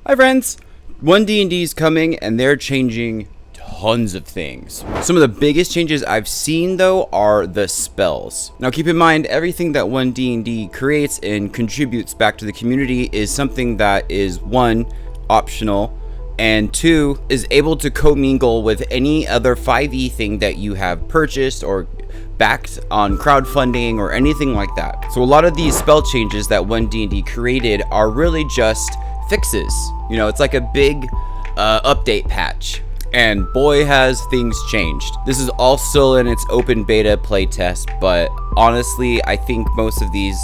Hi friends! One D&D is coming and they're changing tons of things. Some of the biggest changes I've seen though are the spells. Now keep in mind, everything that One D&D creates and contributes back to the community is something that is 1, optional, and 2, is able to commingle with any other 5e thing that you have purchased or backed on crowdfunding or anything like that. So a lot of these spell changes that One D&D created are really just fixes. You know, it's like a big update patch. And boy, has things changed. This is all still in its open beta playtest, but honestly, I think most of these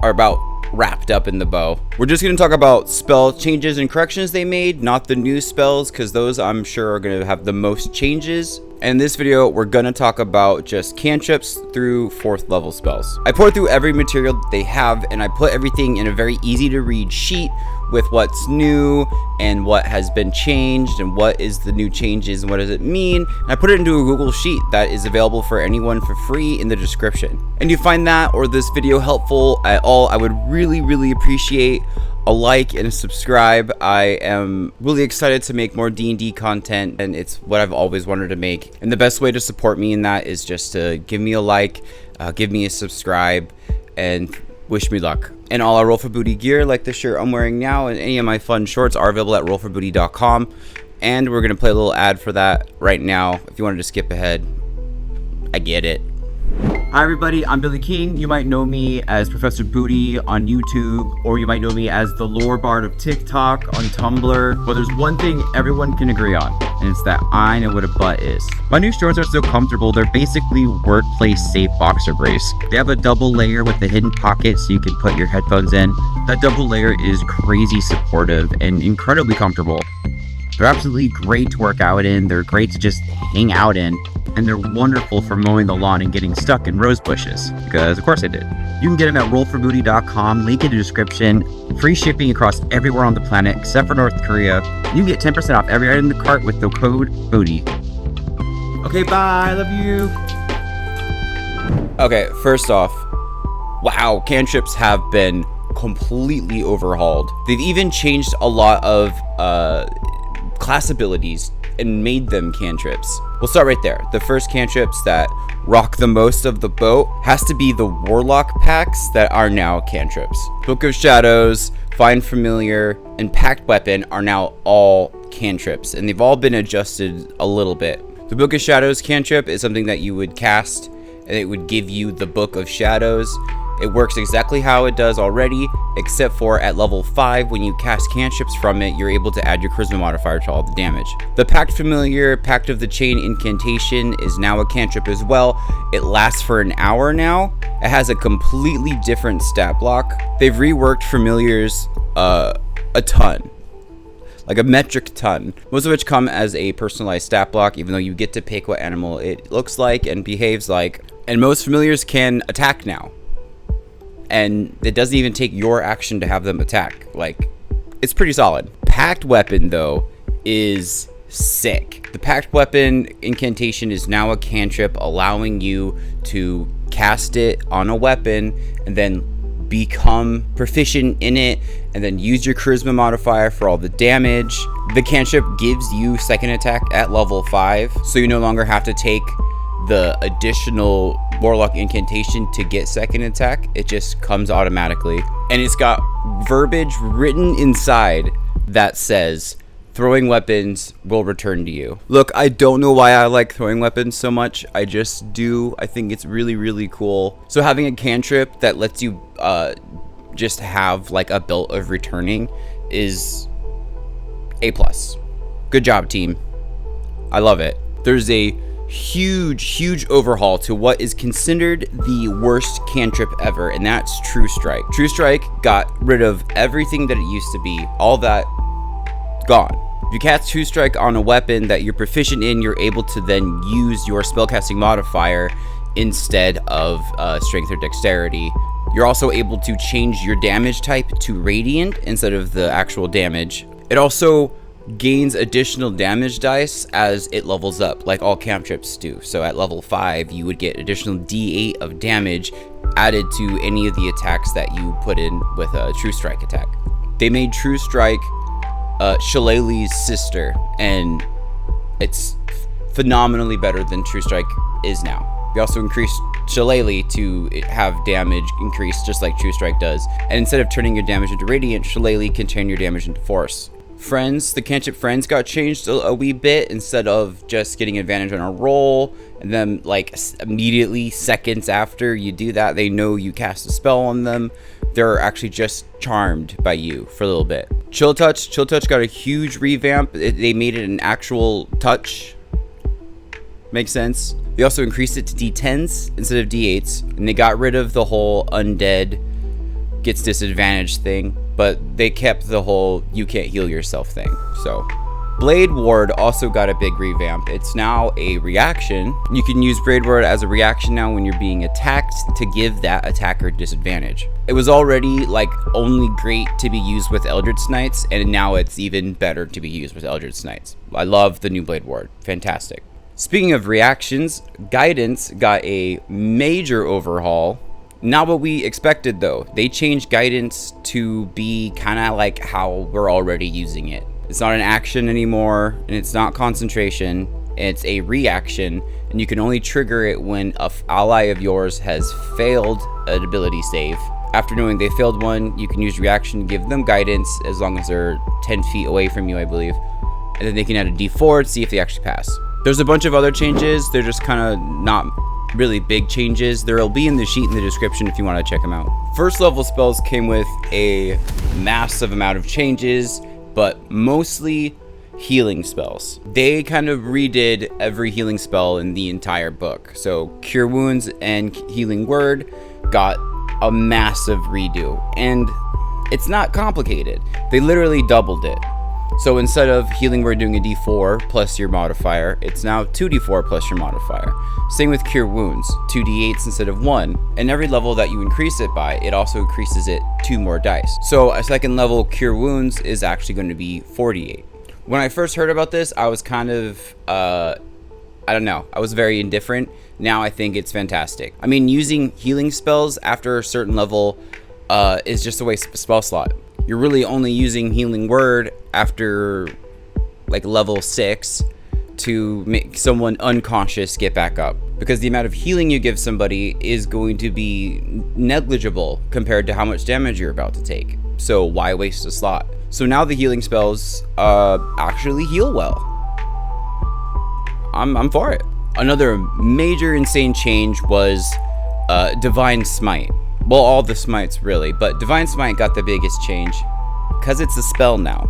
are about wrapped up in the bow. We're just going to talk about spell changes and corrections they made, not the new spells, because those I'm sure are going to have the most changes. And in this video, we're going to talk about just cantrips through 4th level spells. I poured through every material that they have, and I put everything in a very easy to read sheet with what's new and what has been changed and what is the new changes and what does it mean. And I put it into a Google Sheet that is available for anyone for free in the description. And you find that or this video helpful at all, I would really appreciate a like and a subscribe. I am really excited to make more D&D content, and it's what I've always wanted to make. And the best way to support me in that is just to give me a like, give me a subscribe, and wish me luck. And all our Roll for Booty gear, like the shirt I'm wearing now and any of my fun shorts, are available at rollforbooty.com. And we're going to play a little ad for that right now. If you wanted to skip ahead, I get it. Hi everybody, I'm Billy King. You might know me as Professor Booty on YouTube, or you might know me as the Lore Bard of TikTok on Tumblr. But there's one thing everyone can agree on, and it's that I know what a butt is. My new shorts are so comfortable, they're basically workplace safe boxer briefs. They have a double layer with a hidden pocket so you can put your headphones in. That double layer is crazy supportive and incredibly comfortable. They're absolutely great to work out in, they're great to just hang out in, and they're wonderful for mowing the lawn and getting stuck in rose bushes, because of course I did. You can get them at rollforbooty.com, link in the description, free shipping across everywhere on the planet except for North Korea. You can get 10% off every item in the cart with the code BOOTY. Okay, bye, I love you. Okay, first off, wow, cantrips have been completely overhauled. They've even changed a lot of class abilities and made them cantrips. We'll start right there. The first cantrips that rock the most of the boat has to be the Warlock pacts that are now cantrips. Book of Shadows, Find Familiar, and Pact Weapon are now all cantrips, and they've all been adjusted a little bit. The Book of Shadows cantrip is something that you would cast, and it would give you the Book of Shadows. It works exactly how it does already, except for at level 5, when you cast cantrips from it, you're able to add your charisma modifier to all the damage. The Pact Familiar, Pact of the Chain incantation is now a cantrip as well. It lasts for an hour now. It has a completely different stat block. They've reworked familiars a ton. Like a metric ton, most of which come as a personalized stat block, even though you get to pick what animal it looks like and behaves like. And most familiars can attack now. And it doesn't even take your action to have them attack. Like, it's pretty solid. Pact Weapon, though, is sick. The Pact Weapon incantation is now a cantrip, allowing you to cast it on a weapon and then become proficient in it, and then use your charisma modifier for all the damage. The cantrip gives you second attack at level 5, so you no longer have to take the additional Warlock incantation to get second attack. It just comes automatically, and it's got verbiage written inside that says throwing weapons will return to you. Look, I don't know why I like throwing weapons so much. I just do. I think it's really cool. So having a cantrip that lets you just have like a belt of returning is A+. Good job, team. I love it. There's a huge overhaul to what is considered the worst cantrip ever, and that's True Strike. True Strike got rid of everything that it used to be. All that gone. If you cast True Strike on a weapon that you're proficient in, you're able to then use your spellcasting modifier instead of strength or dexterity. You're also able to change your damage type to radiant instead of the actual damage. It also gains additional damage dice as it levels up, like all cantrips do. So at level 5, you would get additional D8 of damage added to any of the attacks that you put in with a True Strike attack. They made True Strike Shillelagh's sister, and it's phenomenally better than True Strike is now. We also increased Shillelagh to have damage increase just like True Strike does, and instead of turning your damage into Radiant, Shillelagh can turn your damage into Force. Friends, the cantrip Friends got changed a wee bit. Instead of just getting advantage on a roll and then like immediately seconds after you do that they know you cast a spell on them, they're actually just charmed by you for a little bit. Chill Touch got a huge revamp. They made it an actual touch. Makes sense. They also increased it to D10s instead of D8s, and they got rid of the whole undead gets disadvantage thing, but they kept the whole you can't heal yourself thing. So Blade Ward also got a big revamp. It's now a reaction. You can use Blade Ward as a reaction now when you're being attacked to give that attacker disadvantage. It was already like only great to be used with Eldritch Knights, and now it's even better to be used with Eldritch Knights. I love the new Blade Ward. Fantastic. Speaking of reactions, Guidance got a major overhaul. Not what we expected though. They changed Guidance to be kind of like how we're already using it. It's not an action anymore, and it's not concentration. It's a reaction, and you can only trigger it when an ally of yours has failed an ability save. After knowing they failed one, you can use reaction to give them guidance as long as they're 10 feet away from you, I believe. And then they can add a D4 to see if they actually pass. There's a bunch of other changes. They're just kind of not really big changes. There'll be in the sheet in the description if you want to check them out. First level spells came with a massive amount of changes, but mostly healing spells. They kind of redid every healing spell in the entire book. So Cure Wounds and Healing Word got a massive redo, and it's not complicated. They literally doubled it. So instead of Healing Word doing a D4 plus your modifier, it's now 2D4 plus your modifier. Same with Cure Wounds, 2D8s instead of 1. And every level that you increase it by, it also increases it 2 more dice. So a second level Cure Wounds is actually going to be 48. When I first heard about this, I was kind of, I don't know, I was very indifferent. Now I think it's fantastic. I mean, using healing spells after a certain level is just a waste of a spell slot. You're really only using Healing Word after like level 6 to make someone unconscious get back up, because the amount of healing you give somebody is going to be negligible compared to how much damage you're about to take. So why waste a slot? So now the healing spells actually heal well. I'm for it. Another major insane change was Divine Smite. Well, all the smites really, but Divine Smite got the biggest change because it's a spell now,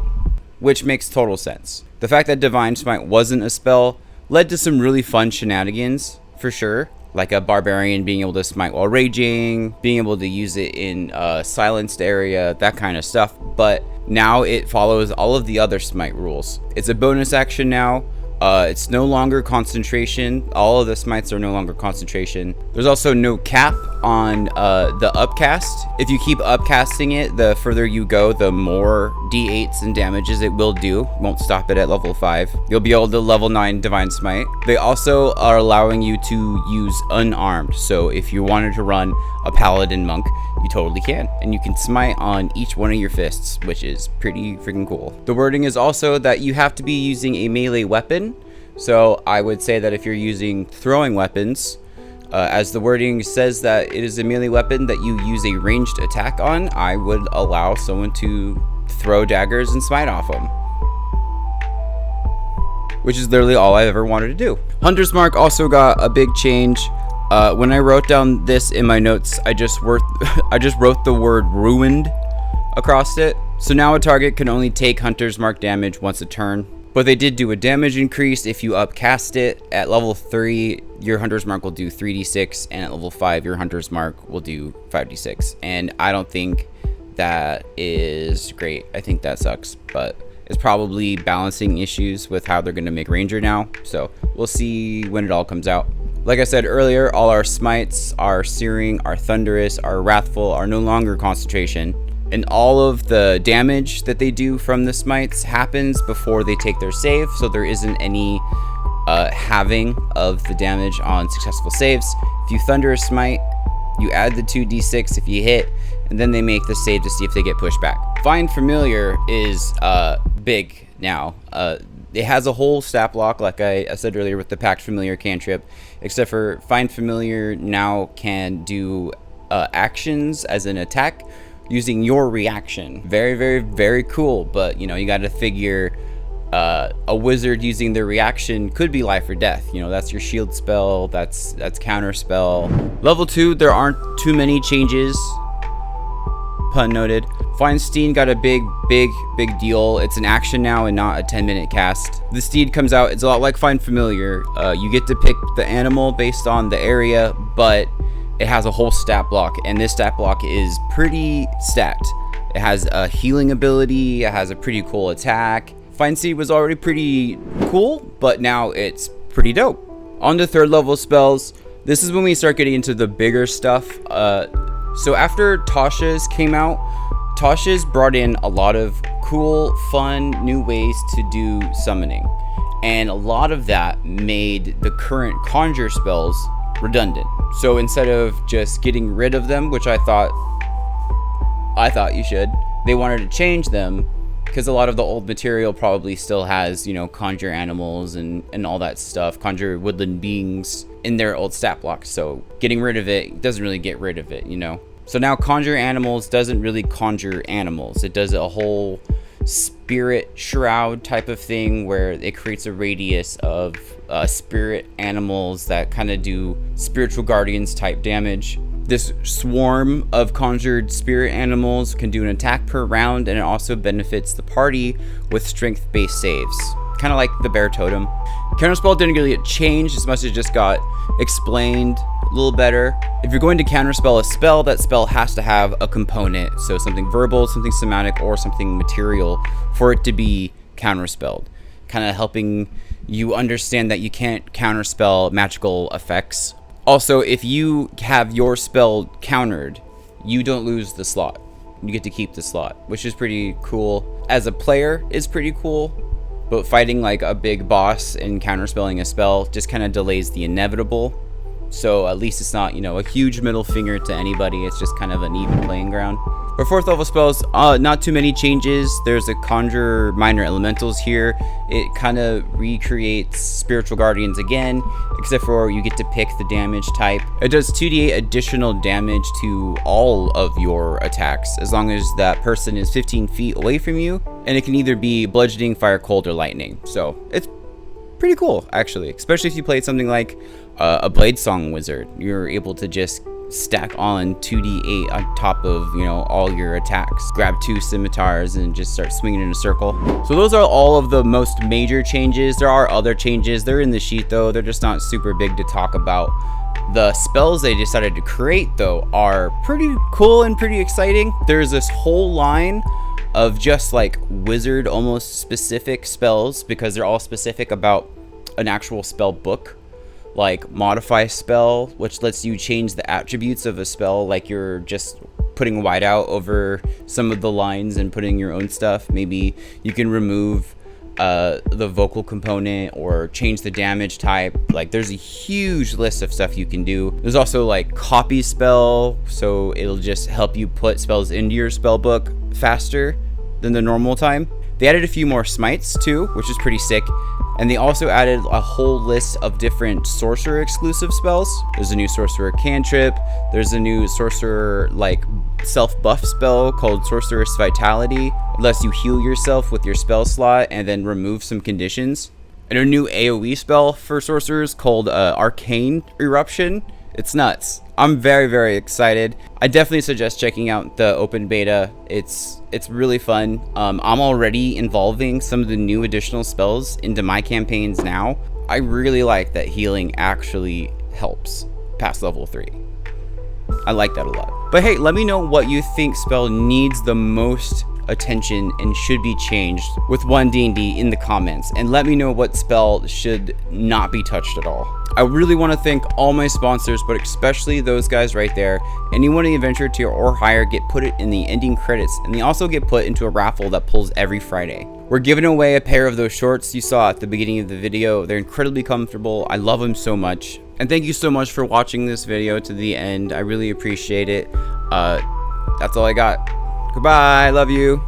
which makes total sense. The fact that Divine Smite wasn't a spell led to some really fun shenanigans, for sure. Like a barbarian being able to smite while raging, being able to use it in a silenced area, that kind of stuff. But now it follows all of the other smite rules. It's a bonus action now. It's no longer concentration. All of the smites are no longer concentration. There's also no cap on the upcast. If you keep upcasting it, the further you go, the more d8s and damages it will do. Won't stop it at level 5. You'll be able to level 9 Divine Smite. They also are allowing you to use unarmed. So if you wanted to run a Paladin monk, you totally can. And you can smite on each one of your fists, which is pretty freaking cool. The wording is also that you have to be using a melee weapon. So I would say that if you're using throwing weapons, as the wording says that it is a melee weapon that you use a ranged attack on, I would allow someone to throw daggers and smite off them. Which is literally all I've ever wanted to do. Hunter's Mark also got a big change. When I wrote down this in my notes, I just wrote the word ruined across it. So now a target can only take Hunter's Mark damage once a turn. But they did do a damage increase if you upcast it. At level 3, your Hunter's Mark will do 3d6, and at level 5, your Hunter's Mark will do 5d6. And I don't think that is great. I think that sucks, but it's probably balancing issues with how they're going to make Ranger now. So we'll see when it all comes out. Like I said earlier, all our smites, our searing, our thunderous, our wrathful are no longer concentration. And all of the damage that they do from the smites happens before they take their save. So there isn't any halving of the damage on successful saves. If you thunderous smite, you add the 2d6 if you hit, and then they make the save to see if they get pushed back. Find Familiar is big now. It has a whole stat block, like I said earlier with the Pact Familiar cantrip, except for Find Familiar now can do actions as an attack using your reaction. Very, very, very cool, but you know, you got to figure a wizard using their reaction could be life or death. You know, that's your shield spell, that's counter spell. Level 2, there aren't too many changes, pun noted. Find Steed got a big deal. It's an action now and not a 10-minute cast. The Steed comes out, it's a lot like Find Familiar. You get to pick the animal based on the area, but it has a whole stat block, and this stat block is pretty stacked. It has a healing ability, it has a pretty cool attack. Find Steed was already pretty cool, but now it's pretty dope. On to 3rd level spells, this is when we start getting into the bigger stuff. So after Tasha's came out, Tasha's brought in a lot of cool, fun, new ways to do summoning. And a lot of that made the current conjure spells redundant. So instead of just getting rid of them, which I thought you should, they wanted to change them, because a lot of the old material probably still has, you know, conjure animals and all that stuff, conjure woodland beings in their old stat blocks. So getting rid of it doesn't really get rid of it, you know. So now conjure animals doesn't really conjure animals. It does a whole spirit shroud type of thing where it creates a radius of spirit animals that kind of do spiritual guardians type damage. This swarm of conjured spirit animals can do an attack per round, and it also benefits the party with strength-based saves. Kind of like the bear totem. Counterspell didn't really get changed as much as it just got explained a little better. If you're going to counterspell a spell, that spell has to have a component. So something verbal, something somatic, or something material for it to be counterspelled. Kind of helping you understand that you can't counterspell magical effects. Also, if you have your spell countered, you don't lose the slot. You get to keep the slot, which is pretty cool. As a player, it's pretty cool, but fighting like a big boss and counterspelling a spell just kind of delays the inevitable. So at least it's not, you know, a huge middle finger to anybody. It's just kind of an even playing ground. For 4th level spells, not too many changes. There's a conjure minor elementals here. It kind of recreates spiritual guardians again, except for you get to pick the damage type. It does 2d8 additional damage to all of your attacks, as long as that person is 15 feet away from you, and it can either be bludgeoning, fire, cold, or lightning. So it's pretty cool, actually, especially if you played something like a Blade Song Wizard. You're able to just stack on 2d8 on top of, you know, all your attacks. Grab 2 scimitars and just start swinging in a circle. So those are all of the most major changes. There are other changes. They're in the sheet though. They're just not super big to talk about. The spells they decided to create though are pretty cool and pretty exciting. There's this whole line of just like wizard almost specific spells, because they're all specific about an actual spell book. Like modify spell, which lets you change the attributes of a spell, like you're just putting whiteout over some of the lines and putting your own stuff. Maybe you can remove the vocal component or change the damage type. Like there's a huge list of stuff you can do. There's also like copy spell, so it'll just help you put spells into your spell book faster than the normal time. They added a few more smites too, which is pretty sick. And they also added a whole list of different Sorcerer exclusive spells. There's a new Sorcerer cantrip. There's a new Sorcerer like self-buff spell called Sorcerer's Vitality. It lets you heal yourself with your spell slot and then remove some conditions. And a new AoE spell for Sorcerers called Arcane Eruption. It's nuts. I'm very, very excited. I definitely suggest checking out the open beta. It's really fun. I'm already involving some of the new additional spells into my campaigns now. I really like that healing actually helps past level 3. I like that a lot. But hey, let me know what you think spell needs the most attention and should be changed with One D&D in the comments, and let me know what spell should not be touched at all. I really want to thank all my sponsors, but especially those guys right there. Anyone in the adventure tier or higher get put it in the ending credits, and they also get put into a raffle that pulls every Friday. We're giving away a pair of those shorts you saw at the beginning of the video. They're incredibly comfortable. I love them so much. And thank you so much for watching this video to the end. I really appreciate it. That's all I got. Goodbye. Love you.